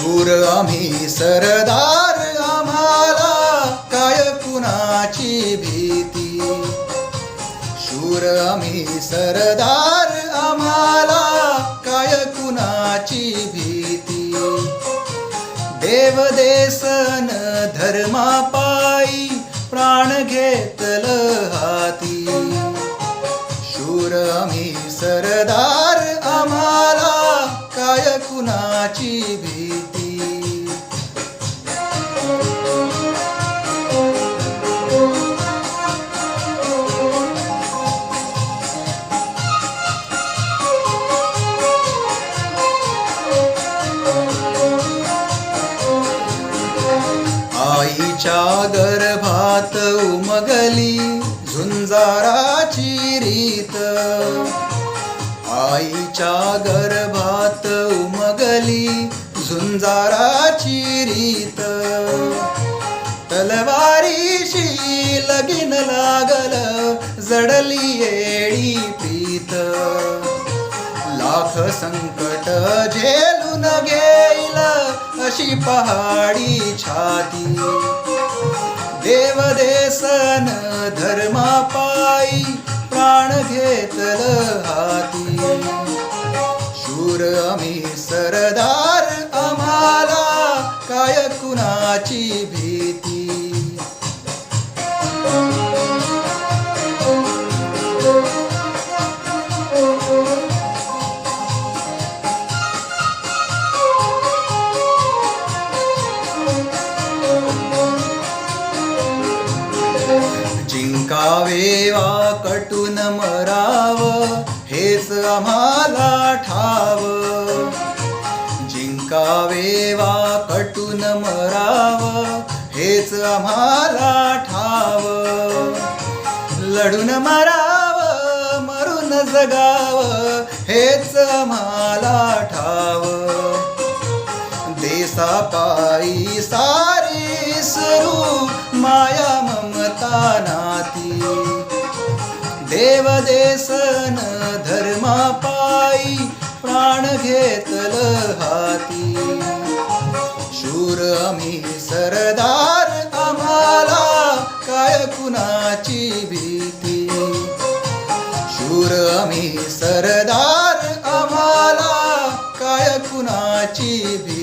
शूर आम्ही सरदार, आम्हाला काय कुणाची भीती. शूर आम्ही सरदार, आम्हाला काय कुणाची भीती. देव देसन धर्मापायी प्राण घेतल हाती. शूर आम्ही सरदार, आम्हाला काय कुणाची भीती. आईच्या गर्भात उमगली झुंजाराची रीत. आईच्या गर्भात उमगली झुंजाराची रीत. तलवारीशी लगीन लागल, जडली येडी प्रीत. लाख संकट झेलून घेईल अशी पहाडी छाती. देव देसन धर्मापायी प्राण घेतल हाती. शूर आम्ही सरदार, आम्हाला काय कुणाची भीती. जिंकावे वा कटून मराव, हेच आम्हाला ठाव. जिंकावे वा कटून मराव, हेच आम्हाला ठाव. लढून मराव, मरून जगाव, हेच आम्हाला ठाव. देशापायी सारी सरू माया ममता नाती. देव देसन धर्मापायी प्राण घेतल हाती. शूर आम्ही सरदार, आम्हाला काय कुणाची भीती. शूर आम्ही सरदार, आम्हाला काय कुणाची भीती.